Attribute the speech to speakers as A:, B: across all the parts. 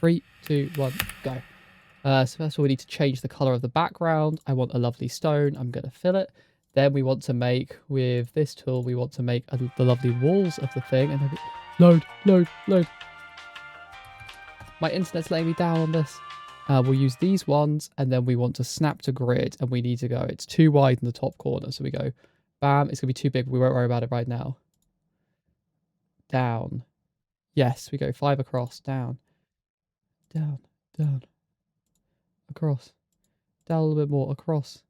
A: 3, 2, 1, go. So first of all, we need to change the color of the background. I want a lovely stone. I'm going to fill it. Then we want to make, with this tool, we want to make the lovely walls of the thing. And then load. My internet's letting me down on this. We'll use these ones, and then we want to snap to grid, and we need to go, it's too wide in the top corner. So we go, bam, it's going to be too big. We won't worry about it right now. Down. Yes, we go 5 across, down. Across. Down a little bit more, across.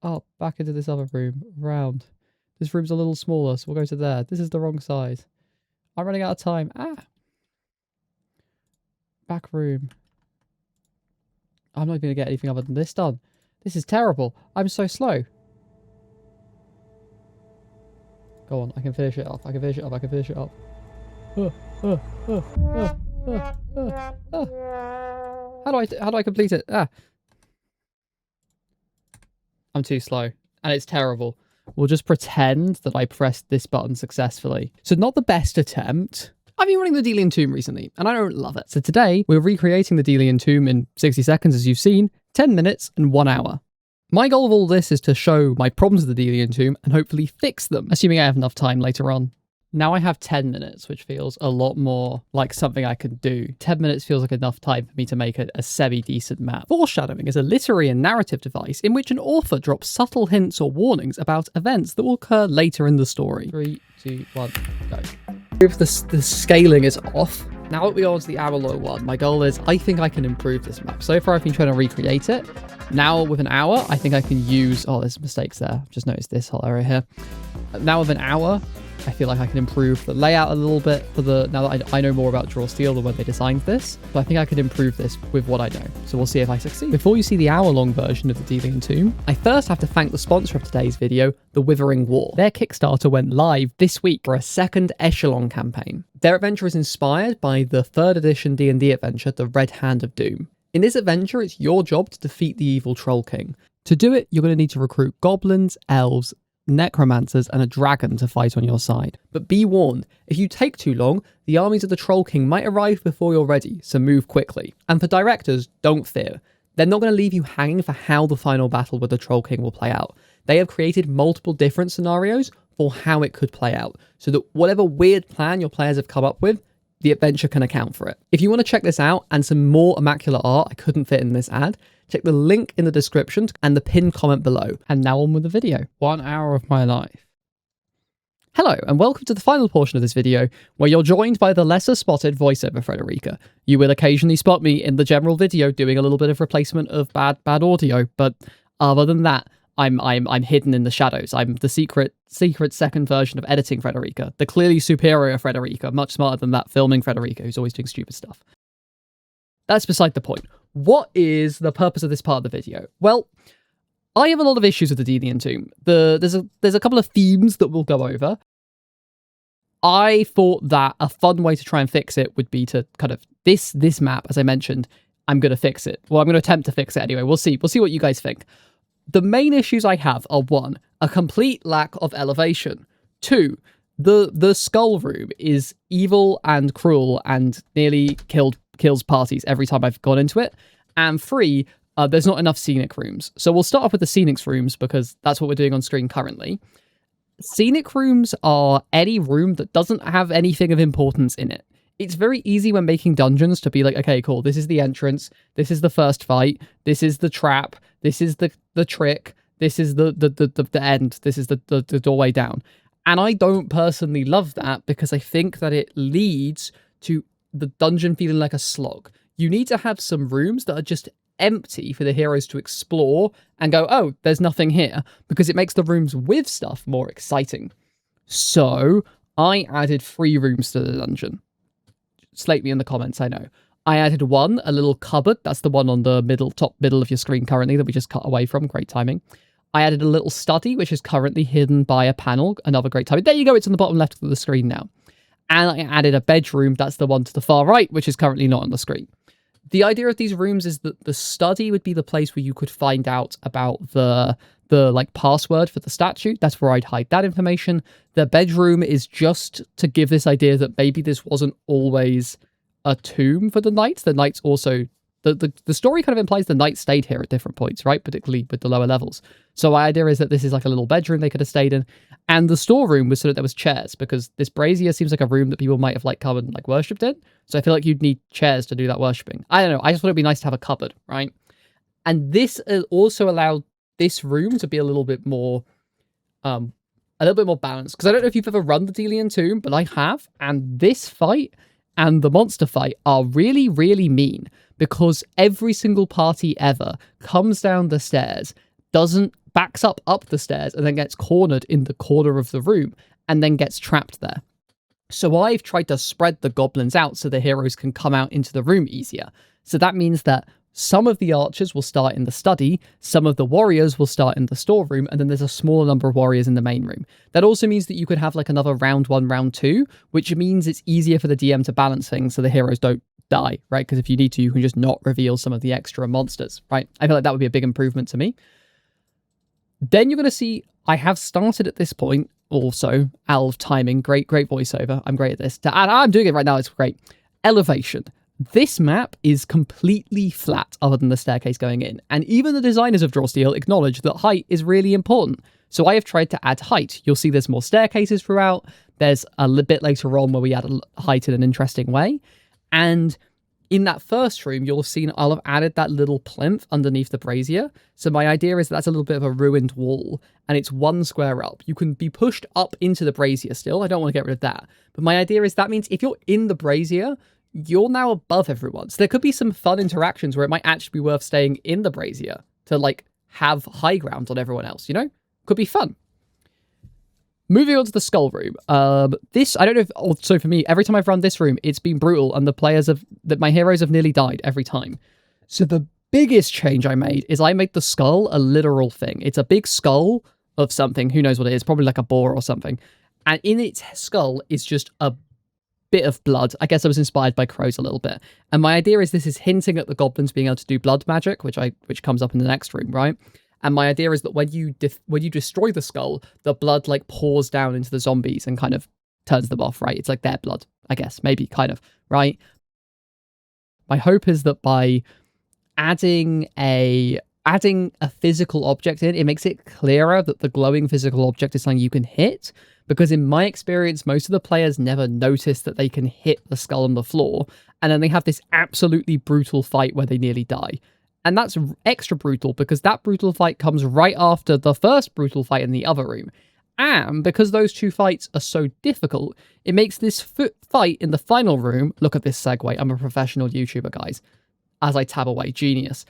A: Up, back into this other room, round. This room's a little smaller, so we'll go to there. This is the wrong size. I'm running out of time. Back room. I'm not even going to get anything other than this done. This is terrible. I'm so slow. Go on, I can finish it off. I can finish it up. How do I complete it? I'm too slow, and it's terrible. We'll just pretend that I pressed this button successfully. So not the best attempt. I've been running the Delian tomb recently, and I don't love it. So today, we're recreating the Delian tomb in 60 seconds, as you've seen, 10 minutes and 1 hour. My goal of all this is to show my problems with the Delian tomb and hopefully fix them, assuming I have enough time later on. Now I have 10 minutes, which feels a lot more like something I can do. 10 minutes feels like enough time for me to make a semi-decent map. Foreshadowing is a literary and narrative device in which an author drops subtle hints or warnings about events that will occur later in the story. 3, 2, 1, go. If the scaling is off. Now that we go on to the hour-long one, my goal is I think I can improve this map. So far I've been trying to recreate it. Now with an hour, I think I can use... Oh, there's mistakes there. Just noticed this whole area here. Now with an hour, I feel like I can improve the layout a little bit for the... Now that I know more about Draw Steel than when they designed this. But I think I can improve this with what I know. So we'll see if I succeed. Before you see the hour-long version of the Delian Tomb, I first have to thank the sponsor of today's video, the Withering War. Their Kickstarter went live this week for a second echelon campaign. Their adventure is inspired by the 3rd edition D&D adventure, The Red Hand of Doom. In this adventure, it's your job to defeat the evil Troll King. To do it, you're going to need to recruit goblins, elves, necromancers, and a dragon to fight on your side. But be warned, if you take too long, the armies of the Troll King might arrive before you're ready, so move quickly. And for directors, don't fear. They're not going to leave you hanging for how the final battle with the Troll King will play out. They have created multiple different scenarios for how it could play out, so that whatever weird plan your players have come up with, the adventure can account for it. If you want to check this out and some more immaculate art I couldn't fit in this ad, check the link in the description and the pinned comment below. And now on with the video. 1 hour of my life. Hello, and welcome to the final portion of this video, where you're joined by the lesser spotted voiceover Frederica. You will occasionally spot me in the general video doing a little bit of replacement of bad audio, but other than that, I'm hidden in the shadows. I'm the secret second version of editing Frederica, the clearly superior Frederica, much smarter than that filming Frederica who's always doing stupid stuff. That's beside the point. What is the purpose of this part of the video? Well, I have a lot of issues with the Delian Tomb. There's a couple of themes that we'll go over. I thought that a fun way to try and fix it would be to kind of this map, as I mentioned, I'm going to fix it. Well, I'm going to attempt to fix it anyway. We'll see what you guys think. The main issues I have are 1, a complete lack of elevation. 2, the skull room is evil and cruel and nearly kills parties every time I've gone into it. And 3, there's not enough scenic rooms. So we'll start off with the scenic rooms because that's what we're doing on screen currently. Scenic rooms are any room that doesn't have anything of importance in it. It's very easy when making dungeons to be like, okay, cool, this is the entrance, this is the first fight, this is the trap, this is the trick, this is the end, this is the doorway down. And I don't personally love that because I think that it leads to the dungeon feeling like a slog. You need to have some rooms that are just empty for the heroes to explore and go, oh, there's nothing here, because it makes the rooms with stuff more exciting. So I added 3 rooms to the dungeon. Slate me in the comments, I know. I added 1, a little cupboard. That's the one on the top middle of your screen currently that we just cut away from. Great timing. I added a little study, which is currently hidden by a panel. Another great timing. There you go. It's on the bottom left of the screen now. And I added a bedroom. That's the one to the far right, which is currently not on the screen. The idea of these rooms is that the study would be the place where you could find out about the like password for the statue. That's where I'd hide that information. The bedroom is just to give this idea that maybe this wasn't always a tomb for the knights. The knights also... The story kind of implies the knights stayed here at different points, right? Particularly with the lower levels. So my idea is that this is like a little bedroom they could have stayed in. And the storeroom was so that there was chairs, because this brazier seems like a room that people might have like come and like worshipped in. So I feel like you'd need chairs to do that worshipping. I don't know. I just thought it'd be nice to have a cupboard, right? And this also allowed this room to be a little bit more balanced. Because I don't know if you've ever run the Delian Tomb, but I have. And this fight and the monster fight are really, really mean, because every single party ever comes down the stairs, backs up the stairs, and then gets cornered in the corner of the room, and then gets trapped there. So I've tried to spread the goblins out so the heroes can come out into the room easier. So that means that some of the archers will start in the study, some of the warriors will start in the storeroom, and then there's a smaller number of warriors in the main room. That also means that you could have like another round 1, round 2, which means it's easier for the DM to balance things so the heroes don't die, right? Because if you need to, you can just not reveal some of the extra monsters, right? I feel like that would be a big improvement to me. Then you're going to see, I have started at this point also, out of timing, great voiceover. I'm great at this. I'm doing it right now, it's great. Elevation. This map is completely flat other than the staircase going in, and even the designers of Draw Steel acknowledge that height is really important. So I have tried to add height. You'll see there's more staircases throughout. There's a little bit later on where we add height in an interesting way. And in that first room, you'll have seen I'll have added that little plinth underneath the brazier. So my idea is that's a little bit of a ruined wall, and it's 1 square up. You can be pushed up into the brazier still. I don't want to get rid of that. But my idea is that means if you're in the brazier, you're now above everyone. So there could be some fun interactions where it might actually be worth staying in the brazier to like have high ground on everyone else, you know? Could be fun. Moving on to the skull room. This, I don't know if, so for me, every time I've run this room, it's been brutal, and my heroes have nearly died every time. So the biggest change I made is I made the skull a literal thing. It's a big skull of something, who knows what it is, probably like a boar or something. And in its skull is just a bit of blood. I guess I was inspired by crows a little bit. And my idea is this is hinting at the goblins being able to do blood magic, which comes up in the next room, right? And my idea is that when you destroy the skull, the blood like pours down into the zombies and kind of turns them off, right? It's like their blood, I guess, maybe, kind of, right? My hope is that by adding a physical object in, it makes it clearer that the glowing physical object is something you can hit. Because in my experience, most of the players never notice that they can hit the skull on the floor, and then they have this absolutely brutal fight where they nearly die. And that's extra brutal because that brutal fight comes right after the first brutal fight in the other room. And because those two fights are so difficult, it makes this fight in the final room... Look at this segue. I'm a professional YouTuber, guys. As I tab away. Genius.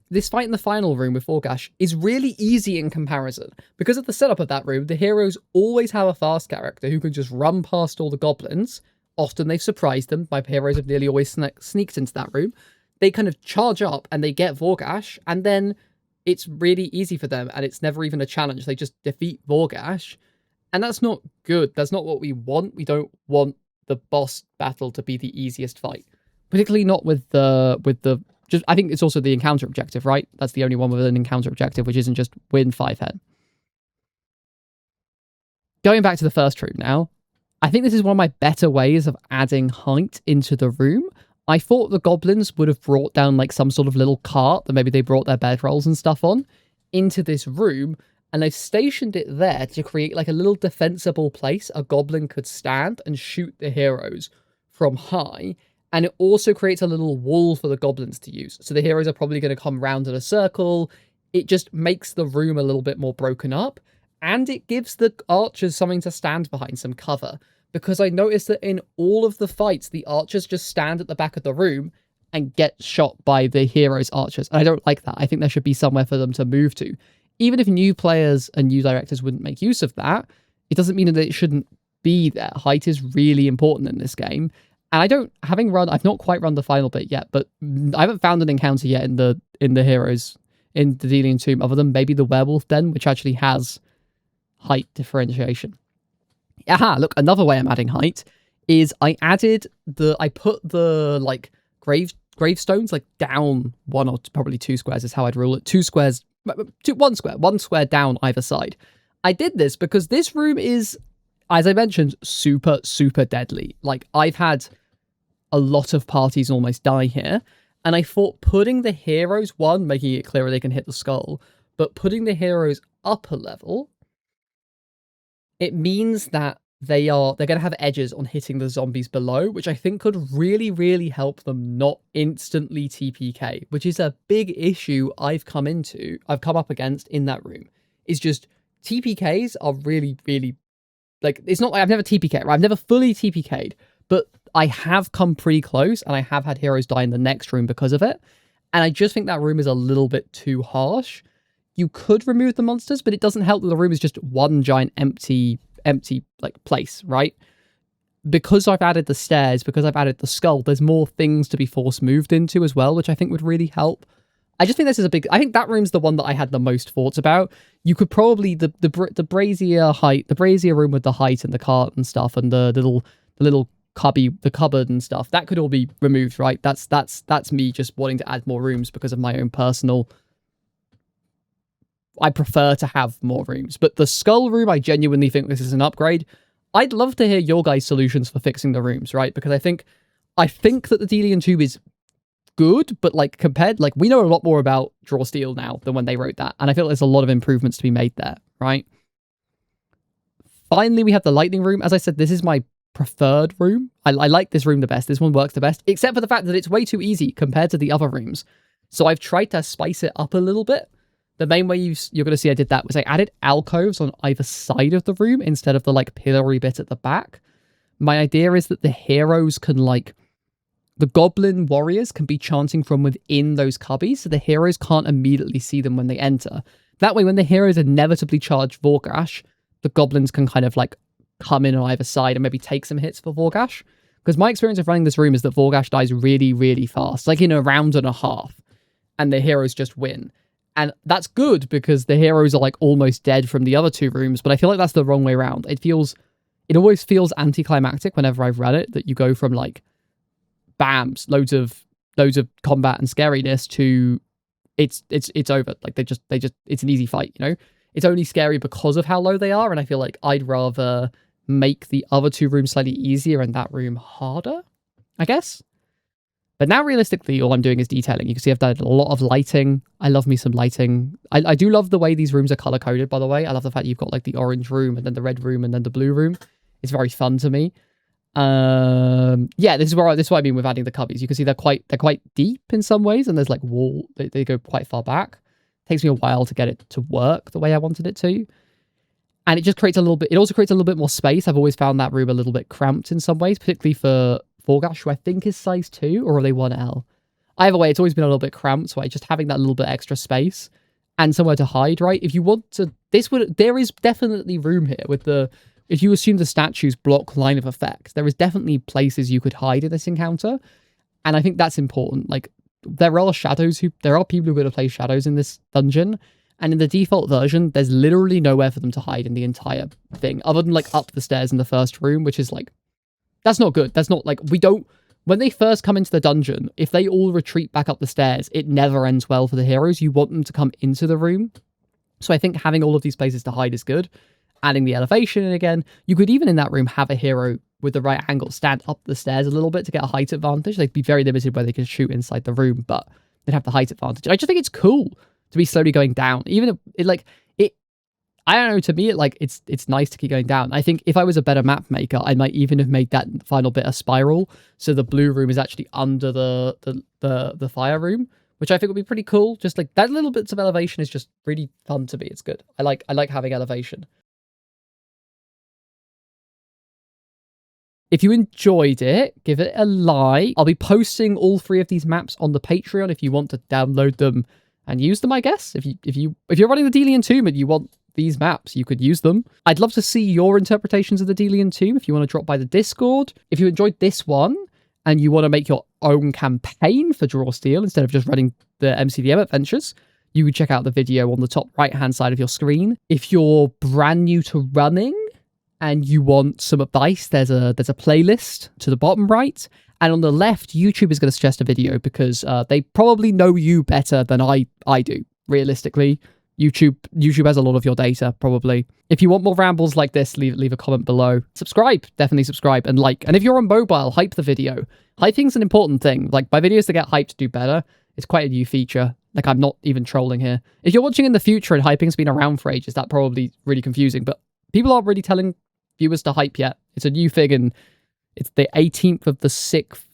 A: This fight in the final room with Vorgash is really easy in comparison. Because of the setup of that room, the heroes always have a fast character who can just run past all the goblins. Often they've surprised them. My heroes have nearly always sneaked into that room. They kind of charge up and they get Vorgash, and then it's really easy for them, and it's never even a challenge. They just defeat Vorgash, and that's not good. That's not what we want. We don't want the boss battle to be the easiest fight, particularly not with the just. I think it's also the encounter objective, right? That's the only one with an encounter objective, which isn't just win 5 head. Going back to the first room now, I think this is one of my better ways of adding height into the room. I thought the goblins would have brought down like some sort of little cart that maybe they brought their bedrolls and stuff on into this room, and they've stationed it there to create like a little defensible place a goblin could stand and shoot the heroes from high. And it also creates a little wall for the goblins to use. So the heroes are probably going to come round in a circle. It just makes the room a little bit more broken up, and it gives the archers something to stand behind, some cover. Because I noticed that in all of the fights, the archers just stand at the back of the room and get shot by the heroes' archers. And I don't like that. I think there should be somewhere for them to move to. Even if new players and new directors wouldn't make use of that, it doesn't mean that it shouldn't be there. Height is really important in this game. And I've not quite run the final bit yet, but I haven't found an encounter yet in the heroes, in the Delian Tomb, other than maybe the werewolf den, which actually has height differentiation. Aha, look, another way I'm adding height is I put the like gravestones like down 1 or probably 2 squares is how I'd rule it. 1 square down either side. I did this because this room is, as I mentioned, super, super deadly. Like I've had a lot of parties almost die here. And I thought putting the heroes, one, making it clearer they can hit the skull, but putting the heroes up a level, it means that they're going to have edges on hitting the zombies below, which I think could really, really help them not instantly TPK, which is a big issue I've come up against in that room. Is just TPKs are really, really, like, it's not like I've never TPK'd, right? I've never fully TPK'd, but I have come pretty close, and I have had heroes die in the next room because of it. And I just think that room is a little bit too harsh. You could remove the monsters, but it doesn't help that the room is just one giant empty like place, right? Because I've added the stairs, because I've added the skull, there's more things to be force moved into as well, which I think would really help. I just think this is I think that room's the one that I had the most thoughts about. You could probably, the brazier room with the height and the cart and stuff, and the little cupboard and stuff, that could all be removed, right? That's me just wanting to add more rooms because of my own personal, I prefer to have more rooms. But the skull room, I genuinely think this is an upgrade. I'd love to hear your guys' solutions for fixing the rooms, right? Because I think that the delian tube is good, but like compared, like we know a lot more about Draw Steel now than when they wrote that. And I feel there's a lot of improvements to be made there, right? Finally, we have the lightning room. As I said, this is my preferred room. I like this room the best. This one works the best, except for the fact that it's way too easy compared to the other rooms. So I've tried to spice it up a little bit. The main way you're going to see I did that was I added alcoves on either side of the room instead of the like pillory bit at the back. My idea is that the heroes can the goblin warriors can be chanting from within those cubbies, so the heroes can't immediately see them when they enter. That way, when the heroes inevitably charge Vorgash, the goblins can kind of like come in on either side and maybe take some hits for Vorgash. Because my experience of running this room is that Vorgash dies really, really fast, like in a round and a half, and the heroes just win. And that's good because the heroes are like almost dead from the other two rooms, but I feel like that's the wrong way around. It always feels anticlimactic whenever I've read it, that you go from like bams, loads of combat and scariness to it's over. Like they just it's an easy fight, you know? It's only scary because of how low they are, and I feel like I'd rather make the other two rooms slightly easier and that room harder, I guess. But now, realistically, all I'm doing is detailing. You can see I've done a lot of lighting. I love me some lighting. I do love the way these rooms are color-coded, by the way. I love the fact you've got like the orange room and then the red room and then the blue room. It's very fun to me. Yeah, this is what I mean with adding the cubbies. You can see they're quite deep in some ways, and there's like wall. They go quite far back. It takes me a while to get it to work the way I wanted it to. And it just creates a little bit, it also creates a little bit more space. I've always found that room a little bit cramped in some ways, particularly for Vorgash, who I think is size 2, or are they 1L? Either way, it's always been a little bit cramped, so just having that little bit extra space and somewhere to hide, right? If you want to, there is definitely room here with if you assume the statues block line of effect, there is definitely places you could hide in this encounter. And I think that's important. Like, there are people who are going to play shadows in this dungeon, and in the default version, there's literally nowhere for them to hide in the entire thing, other than like up the stairs in the first room, which is like, that's not good. That's not like, when they first come into the dungeon, if they all retreat back up the stairs, it never ends well for the heroes. You want them to come into the room. So I think having all of these places to hide is good. Adding the elevation in again, you could even in that room have a hero with the right angle stand up the stairs a little bit to get a height advantage. They'd be very limited where they can shoot inside the room, but they'd have the height advantage. I just think it's cool to be slowly going down. Even if I don't know, to me, it's nice to keep going down. I think if I was a better map maker, I might even have made that final bit a spiral. So the blue room is actually under the fire room, which I think would be pretty cool. Just like that little bits of elevation is just really fun to me. It's good. I like having elevation. If you enjoyed it, give it a like. I'll be posting all 3 of these maps on the Patreon if you want to download them and use them, I guess. If you're running the delian Tomb and you want these maps, you could use them. I'd love to see your interpretations of the delian Tomb if you want to drop by the Discord. If you enjoyed this one and you want to make your own campaign for Draw Steel instead of just running the MCDM adventures, you would check out the video on the top right-hand side of your screen. If you're brand new to running and you want some advice, there's a playlist to the bottom right. And on the left, YouTube is going to suggest a video because they probably know you better than I do, realistically. YouTube has a lot of your data, probably. If you want more rambles like this, leave a comment below. Subscribe, definitely subscribe, and like. And if you're on mobile, hype the video. Hyping's an important thing. Like, my videos that get hyped do better. It's quite a new feature. Like, I'm not even trolling here. If you're watching in the future and hyping's been around for ages, that's probably really confusing. But people aren't really telling viewers to hype yet. It's a new thing, and it's the 18th of the 6th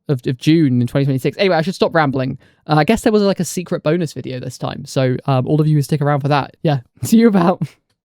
A: of June in 2026. Anyway, I should stop rambling. I guess there was like a secret bonus video this time. So all of you who stick around for that, yeah, see you about.